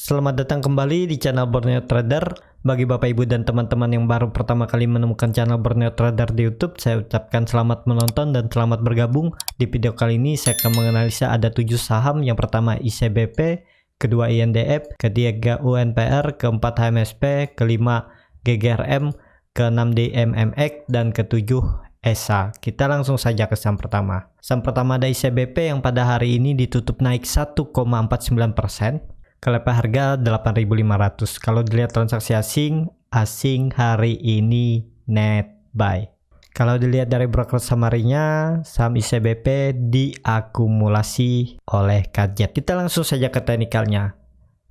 Selamat datang kembali di channel Borneo Trader. Bagi Bapak Ibu dan teman-teman yang baru pertama kali menemukan channel Borneo Trader di YouTube, saya ucapkan selamat menonton dan selamat bergabung. Di video kali ini saya akan menganalisa ada 7 saham. Yang pertama ICBP, kedua INDF, ketiga UNPR, keempat HMSP, kelima GGRM, keenam DMMX, dan ketujuh ESA. Kita langsung saja ke saham pertama. Saham pertama ada ICBP yang pada hari ini ditutup naik 1,49%. Ke level harga 8.500. Kalau dilihat transaksi asing hari ini net buy. Kalau dilihat dari broker summary-nya, saham ICBP diakumulasi oleh KZ. Kita langsung saja ke teknikalnya.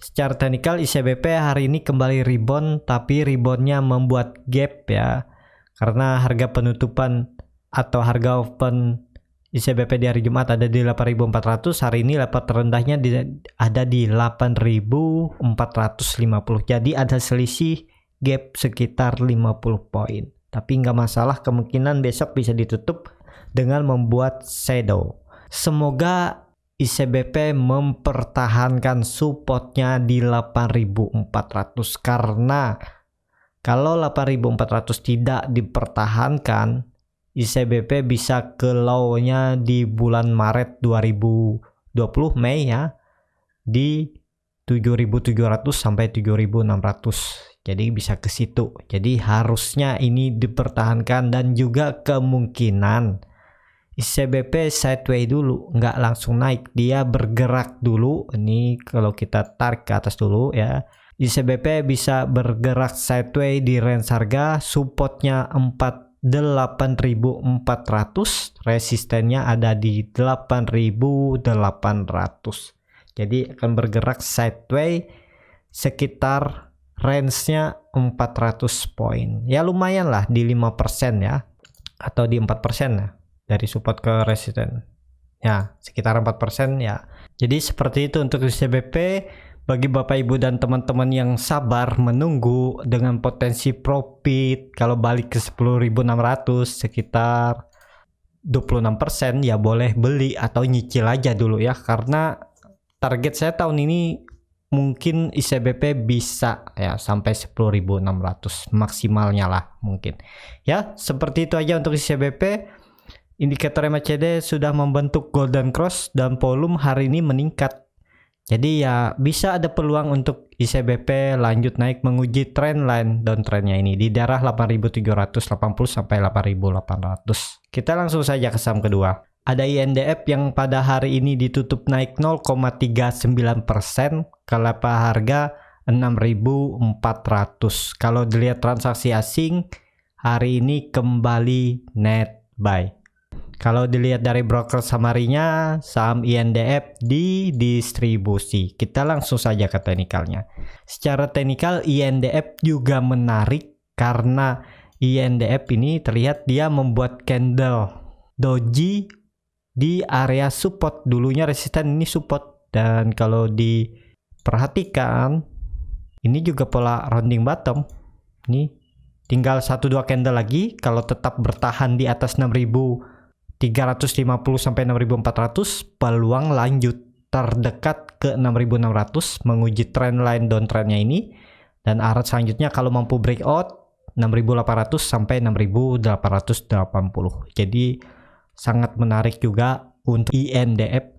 Secara teknikal ICBP hari ini kembali rebound, tapi reboundnya membuat gap ya. Karena harga penutupan atau harga open ICBP di hari Jumat ada di 8.400, hari ini level terendahnya ada di 8.450. Jadi ada selisih gap sekitar 50 poin. Tapi nggak masalah, kemungkinan besok bisa ditutup dengan membuat shadow. Semoga ICBP mempertahankan supportnya di 8.400 karena kalau 8.400 tidak dipertahankan, ICBP bisa ke low-nya di bulan Maret 2020 Mei ya di 7.700 sampai 7.600. Jadi bisa ke situ. Jadi harusnya ini dipertahankan dan juga kemungkinan ICBP sideways dulu, nggak langsung naik, dia bergerak dulu. Ini kalau kita tarik ke atas dulu ya. ICBP bisa bergerak sideways di range harga supportnya 8.400, resistennya ada di 8.800. Jadi akan bergerak sideways sekitar range-nya 400 poin. Ya lumayan lah di 5% ya, atau di 4% ya, dari support ke resisten. Ya, sekitar 4% ya. Jadi seperti itu untuk ICBP. Bagi Bapak Ibu dan teman-teman yang sabar menunggu dengan potensi profit kalau balik ke 10.600 sekitar 26%, ya boleh beli atau nyicil aja dulu ya, karena target saya tahun ini mungkin ICBP bisa ya sampai 10.600 maksimalnya lah mungkin. Ya, seperti itu aja untuk ICBP. Indikator MACD sudah membentuk golden cross dan volume hari ini meningkat. Jadi ya bisa ada peluang untuk ICBP lanjut naik menguji trendline downtrendnya ini di daerah 8.780 sampai 8.800. Kita langsung saja ke saham kedua. Ada INDF yang pada hari ini ditutup naik 0,39% ke level harga 6.400. Kalau dilihat transaksi asing hari ini kembali net buy. Kalau dilihat dari broker summary-nya, saham INDF didistribusi. Kita langsung saja ke teknikalnya. Secara teknikal INDF juga menarik karena INDF ini terlihat dia membuat candle doji di area support. Dulunya resisten, ini support. Dan kalau diperhatikan, ini juga pola rounding bottom. Ini tinggal 1-2 candle lagi. Kalau tetap bertahan di atas 6.350 sampai 6.400, peluang lanjut terdekat ke 6.600 menguji trendline downtrendnya ini, dan arah selanjutnya kalau mampu breakout 6.800 sampai 6.880. Jadi sangat menarik juga untuk INDF.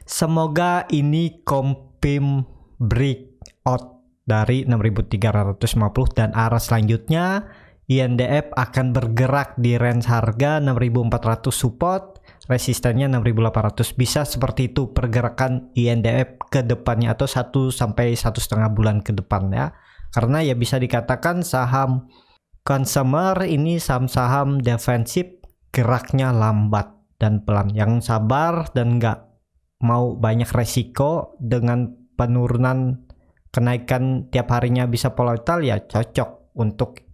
Semoga ini confirm breakout dari 6.350 dan arah selanjutnya INDF akan bergerak di range harga 6.400 support, resistennya 6.800. Bisa seperti itu pergerakan INDF ke depannya atau 1 sampai 1,5 bulan ke depan ya. Karena ya bisa dikatakan saham consumer ini saham-saham defensif, geraknya lambat dan pelan. Yang sabar dan nggak mau banyak resiko dengan penurunan kenaikan tiap harinya bisa volatile ya cocok untuk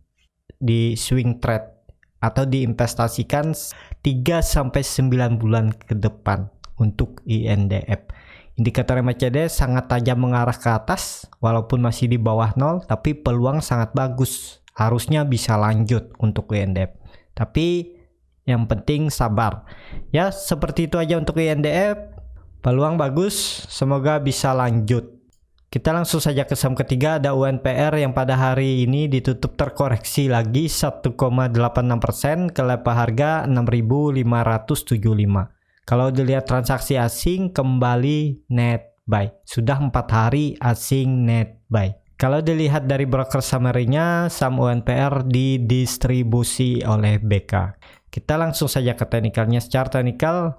di swing trade atau diinvestasikan 3-9 bulan ke depan untuk INDF. Indikator MACD sangat tajam mengarah ke atas walaupun masih di bawah 0, tapi peluang sangat bagus. Harusnya bisa lanjut untuk INDF. Tapi yang penting sabar. Ya, seperti itu aja untuk INDF. Peluang bagus, semoga bisa lanjut. Kita langsung saja ke saham ketiga, ada UNPR yang pada hari ini ditutup terkoreksi lagi 1,86% ke level harga 6.575. Kalau dilihat transaksi asing kembali net buy. Sudah 4 hari asing net buy. Kalau dilihat dari broker summary-nya, saham UNPR didistribusi oleh BK. Kita langsung saja ke teknikalnya. Secara teknikal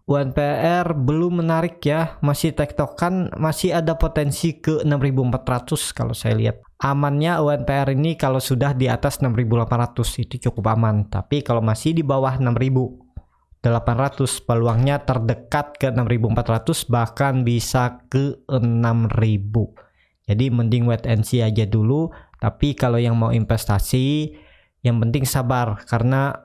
UNPR belum menarik ya, masih tektokan, masih ada potensi ke 6.400 kalau saya lihat. Amannya UNPR ini kalau sudah di atas 6.800 itu cukup aman, tapi kalau masih di bawah 6.800 peluangnya terdekat ke 6.400 bahkan bisa ke 6.000. Jadi mending wait and see aja dulu, tapi kalau yang mau investasi yang penting sabar karena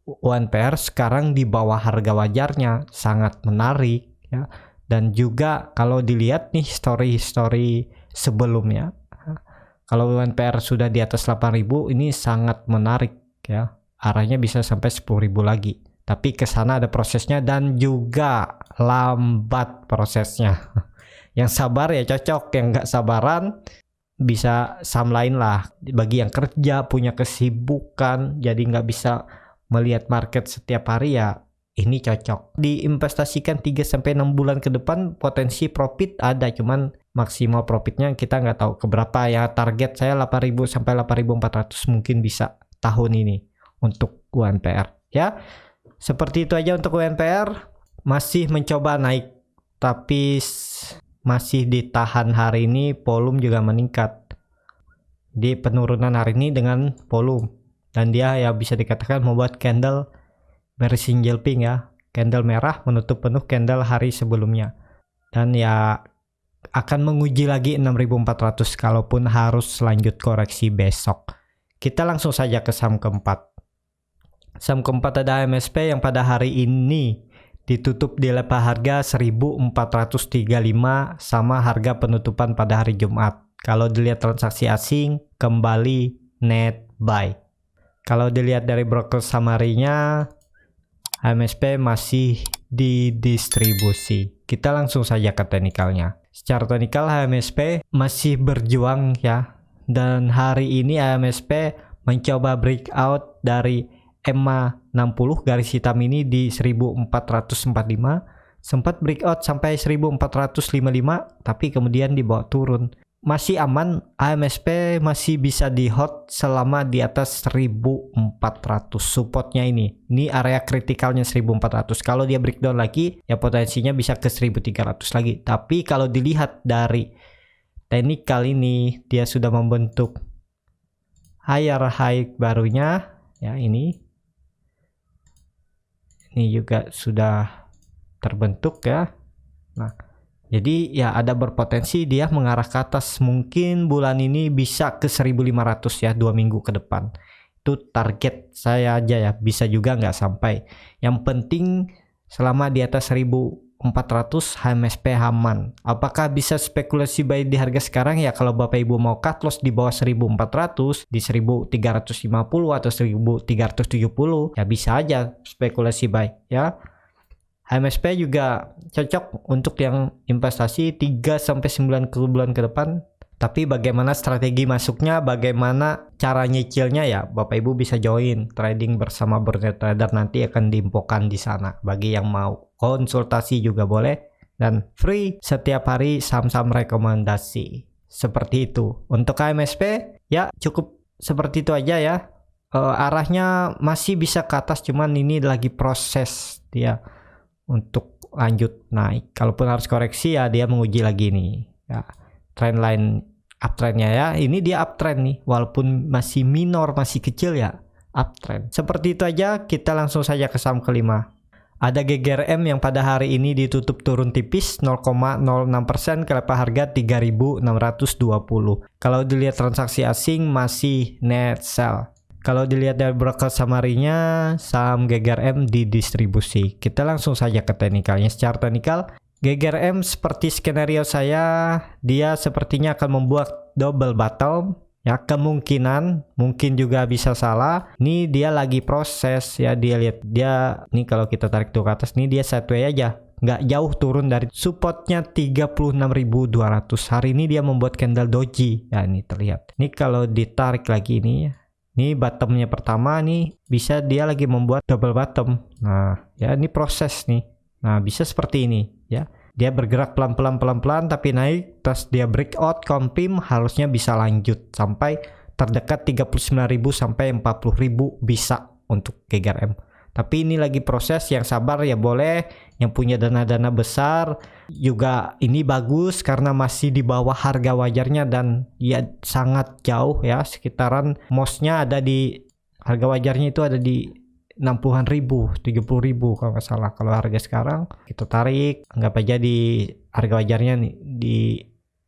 UNPR sekarang di bawah harga wajarnya, sangat menarik ya. Dan juga kalau dilihat nih history sebelumnya, kalau UNPR sudah di atas 8.000 ini sangat menarik ya. Arahnya bisa sampai 10.000 lagi. Tapi ke sana ada prosesnya dan juga lambat prosesnya. Yang sabar ya cocok, yang nggak sabaran bisa saham lain lah. Bagi yang kerja punya kesibukan jadi nggak bisa melihat market setiap hari ya ini cocok. Diinvestasikan 3-6 bulan ke depan potensi profit ada, cuman maksimal profitnya kita nggak tahu keberapa ya. Target saya 8.000 sampai 8.400 mungkin bisa tahun ini untuk UNPR ya. Seperti itu aja untuk UNPR. Masih mencoba naik tapi masih ditahan hari ini, volume juga meningkat. Di penurunan hari ini dengan volume. Dan dia ya bisa dikatakan membuat candle bearish engulfing ya. Candle merah menutup penuh candle hari sebelumnya. Dan ya akan menguji lagi 6.400 kalaupun harus lanjut koreksi besok. Kita langsung saja ke saham keempat. Saham keempat ada MSP yang pada hari ini ditutup di level harga 1.435 sama harga penutupan pada hari Jumat. Kalau dilihat transaksi asing kembali net buy. Kalau dilihat dari broker summary-nya, HMSP masih didistribusi. Kita langsung saja ke teknikalnya. Secara teknikal HMSP masih berjuang ya. Dan hari ini HMSP mencoba breakout dari EMA 60 garis hitam ini di 1445. Sempat breakout sampai 1455 tapi kemudian dibawa turun. Masih aman, AMSP masih bisa di hold selama di atas 1400 supportnya ini area kritikalnya 1400. Kalau dia breakdown lagi ya potensinya bisa ke 1300 lagi. Tapi kalau dilihat dari teknikal ini dia sudah membentuk higher high barunya ya, ini juga sudah terbentuk ya. Nah, jadi ya ada berpotensi dia mengarah ke atas, mungkin bulan ini bisa ke 1.500 ya 2 minggu ke depan. Itu target saya aja ya, bisa juga nggak sampai. Yang penting selama di atas 1.400 HMSP aman. Apakah bisa spekulasi buy di harga sekarang ya? Kalau Bapak Ibu mau cut loss di bawah 1.400 di 1.350 atau 1.370 ya bisa aja spekulasi buy ya. HMSP juga cocok untuk yang investasi 3-9 bulan ke depan. Tapi bagaimana strategi masuknya, bagaimana cara nyicilnya ya, Bapak Ibu bisa join trading bersama Borneo Trader, nanti akan diinfokan di sana. Bagi yang mau konsultasi juga boleh dan free setiap hari saham-saham rekomendasi. Seperti itu. Untuk HMSP ya cukup seperti itu aja ya. Arahnya masih bisa ke atas, cuman ini lagi proses dia untuk lanjut naik. Kalaupun harus koreksi ya dia menguji lagi nih ya, trendline uptrendnya ya. Ini dia uptrend nih, walaupun masih minor, masih kecil ya, uptrend. Seperti itu aja. Kita langsung saja ke saham kelima. Ada GGRM yang pada hari ini ditutup turun tipis 0,06% ke level harga 3.620. Kalau dilihat transaksi asing masih net sell. Kalau dilihat dari broker summary-nya, saham GGRM didistribusi. Kita langsung saja ke teknikalnya. Secara teknikal, GGRM seperti skenario saya, dia sepertinya akan membuat double bottom. Ya, kemungkinan, mungkin juga bisa salah. Ini dia lagi proses ya, dia lihat dia, nih kalau kita tarik tuh ke atas, nih dia sideways aja. nggak jauh turun dari supportnya 36.200. Hari ini dia membuat candle doji ya, ini terlihat. Ini kalau ditarik lagi ini ya, ini bottomnya pertama nih, bisa dia lagi membuat double bottom. Nah ya, ini proses nih. Nah bisa seperti ini ya, dia bergerak pelan-pelan tapi naik, terus dia breakout confirm, harusnya bisa lanjut sampai terdekat 39.000 sampai 40.000 bisa untuk GGRM. Tapi ini lagi proses, yang sabar ya boleh, yang punya dana-dana besar juga ini bagus karena masih di bawah harga wajarnya dan ya sangat jauh ya, sekitaran MOS-nya ada di harga wajarnya itu ada di 60-an ribu, 70.000 kalau nggak salah. Kalau harga sekarang kita tarik, anggap aja di harga wajarnya nih di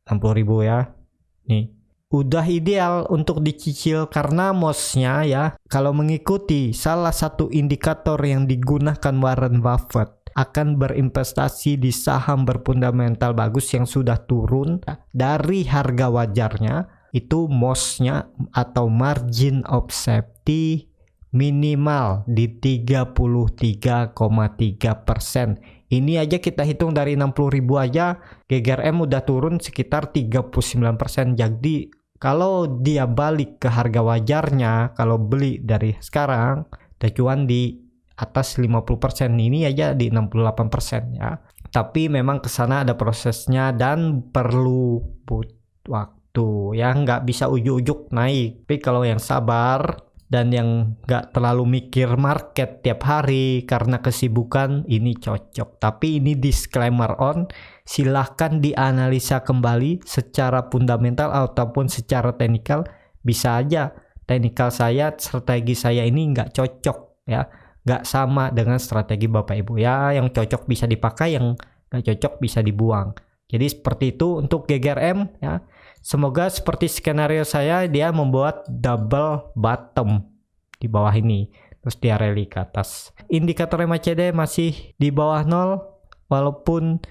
60.000 ya. Nih udah ideal untuk dicicil karena MOS-nya ya, kalau mengikuti salah satu indikator yang digunakan Warren Buffett, akan berinvestasi di saham berfundamental bagus yang sudah turun dari harga wajarnya, itu MOS-nya atau margin of safety minimal di 33,3%. Ini aja kita hitung dari 60.000 aja, GGRM udah turun sekitar 39%. Jadi kalau dia balik ke harga wajarnya, kalau beli dari sekarang, udah cuan di atas 50%, ini aja di 68% ya. Tapi memang kesana ada prosesnya dan perlu waktu ya, nggak bisa ujuk-ujuk naik. Tapi kalau yang sabar dan yang nggak terlalu mikir market tiap hari karena kesibukan, ini cocok. Tapi ini disclaimer on, silahkan dianalisa kembali secara fundamental ataupun secara teknikal. Bisa aja teknikal saya, strategi saya ini nggak cocok ya, nggak sama dengan strategi Bapak Ibu ya. Yang cocok bisa dipakai, yang nggak cocok bisa dibuang. Jadi seperti itu untuk GGRM ya. Semoga seperti skenario saya, dia membuat double bottom di bawah ini, terus dia rally ke atas. Indikator MACD masih di bawah 0 walaupun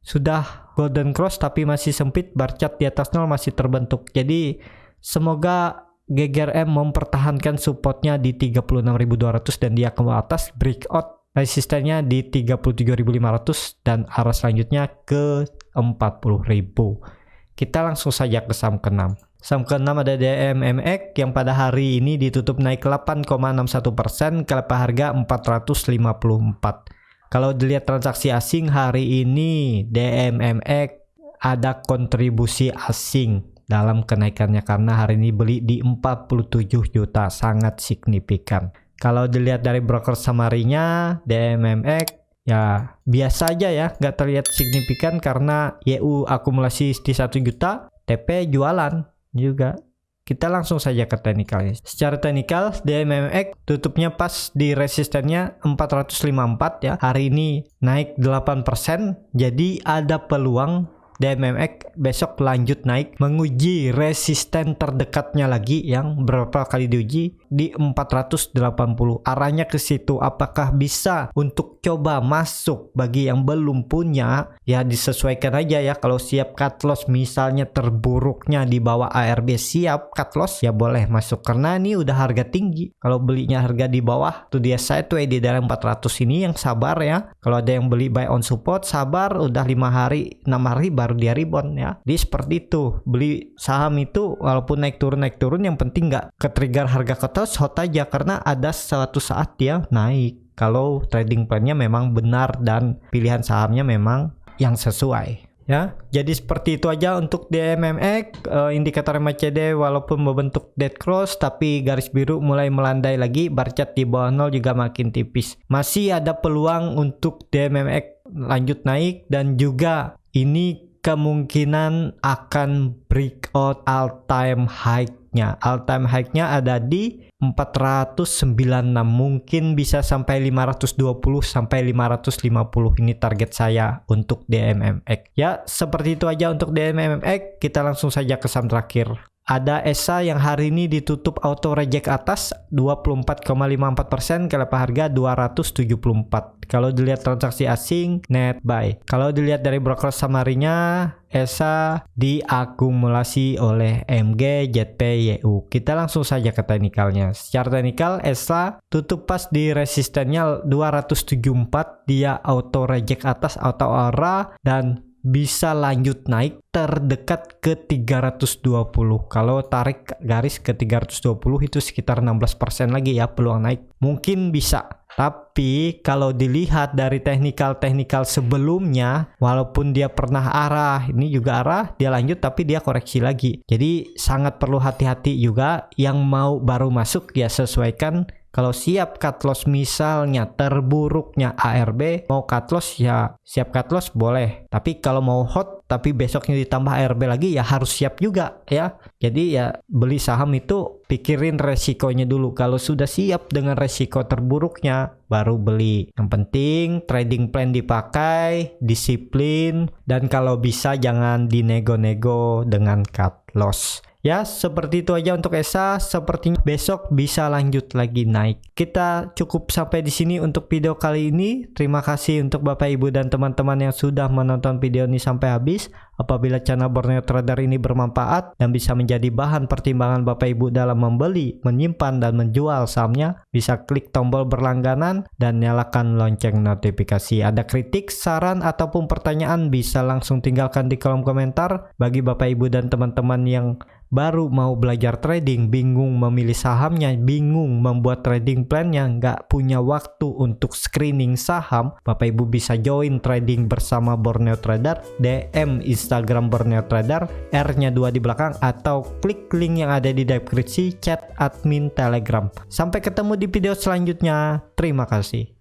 sudah golden cross, tapi masih sempit. Bar chart di atas 0 masih terbentuk. Jadi semoga GGRM mempertahankan supportnya di 36.200 dan dia ke atas, breakout resistennya di 37.500 dan arah selanjutnya ke 40.000. Kita langsung saja ke saham ke-6. Saham ke-6 ada DMMX yang pada hari ini ditutup naik 8,61% ke harga 454. Kalau dilihat transaksi asing hari ini, DMMX ada kontribusi asing dalam kenaikannya karena hari ini beli di 47 juta, sangat signifikan. Kalau dilihat dari broker summary-nya, DMMX ya biasa aja ya, nggak terlihat signifikan karena YU akumulasi di 1 juta, TP jualan juga. Kita langsung saja ke teknikalnya. Secara teknikal, DMMX tutupnya pas di resistennya 454 ya. Hari ini naik 8%, jadi ada peluang DMMX besok lanjut naik, menguji resisten terdekatnya lagi yang berapa kali diuji di 480. Arahnya ke situ. Apakah bisa untuk coba masuk? Bagi yang belum punya ya disesuaikan aja ya. Kalau siap cut loss, misalnya terburuknya di bawah ARB siap cut loss, ya boleh masuk karena ini udah harga tinggi. Kalau belinya harga di bawah tuh, dia sideways di dalam 400 ini, yang sabar ya. Kalau ada yang beli buy on support, sabar, udah 5 hari 6 hari baru dia rebound ya. Jadi seperti itu, beli saham itu walaupun naik turun, yang penting nggak ke trigger harga cut loss, hold aja karena ada suatu saat dia naik. Kalau trading plan-nya memang benar dan pilihan sahamnya memang yang sesuai ya. Jadi seperti itu aja untuk DMMX. Indikator MACD walaupun membentuk dead cross tapi garis biru mulai melandai lagi, bar chart di bawah 0 juga makin tipis. Masih ada peluang untuk DMMX lanjut naik dan juga ini kemungkinan akan breakout all time high-nya. All time high-nya ada di 496, mungkin bisa sampai 520 sampai 550. Ini target saya untuk DMMX. Ya, seperti itu aja untuk DMMX. Kita langsung saja ke saham terakhir. ada ESA yang hari ini ditutup auto reject atas 24,54%, KLP harga 274. Kalau dilihat transaksi asing net buy. Kalau dilihat dari broker summary-nya, ESA diakumulasi oleh MG, ZP, YU. Kita langsung saja ke teknikalnya. Secara teknikal, ESA tutup pas di resistennya 274, dia auto reject atas auto arah dan bisa lanjut naik terdekat ke 320. Kalau tarik garis ke 320 itu sekitar 16% lagi ya peluang naik. Mungkin bisa. Tapi kalau dilihat dari teknikal sebelumnya, walaupun dia pernah arah, ini juga arah, dia lanjut tapi dia koreksi lagi. Jadi sangat perlu hati-hati juga. Yang mau baru masuk ya sesuaikan. Kalau siap cut loss misalnya terburuknya ARB, mau cut loss ya siap cut loss boleh. Tapi kalau mau hot tapi besoknya ditambah ARB lagi ya harus siap juga ya. Jadi ya beli saham itu pikirin resikonya dulu. Kalau sudah siap dengan resiko terburuknya baru beli. Yang penting trading plan dipakai, disiplin, dan kalau bisa jangan dinego-nego dengan cut loss. Ya, seperti itu aja untuk ESA. Sepertinya besok bisa lanjut lagi naik. Kita cukup sampai di sini untuk video kali ini. Terima kasih untuk Bapak Ibu dan teman-teman yang sudah menonton video ini sampai habis. Apabila channel Borneo Trader ini bermanfaat dan bisa menjadi bahan pertimbangan Bapak Ibu dalam membeli, menyimpan, dan menjual sahamnya, bisa klik tombol berlangganan dan nyalakan lonceng notifikasi. Ada kritik, saran, ataupun pertanyaan bisa langsung tinggalkan di kolom komentar. Bagi Bapak Ibu dan teman-teman yang baru mau belajar trading, bingung memilih sahamnya, bingung membuat trading plannya, nggak punya waktu untuk screening saham, Bapak Ibu bisa join trading bersama Borneo Trader, DM Instagram Borneo Trader, R-nya 2 di belakang, atau klik link yang ada di deskripsi, chat admin Telegram. Sampai ketemu di video selanjutnya. Terima kasih.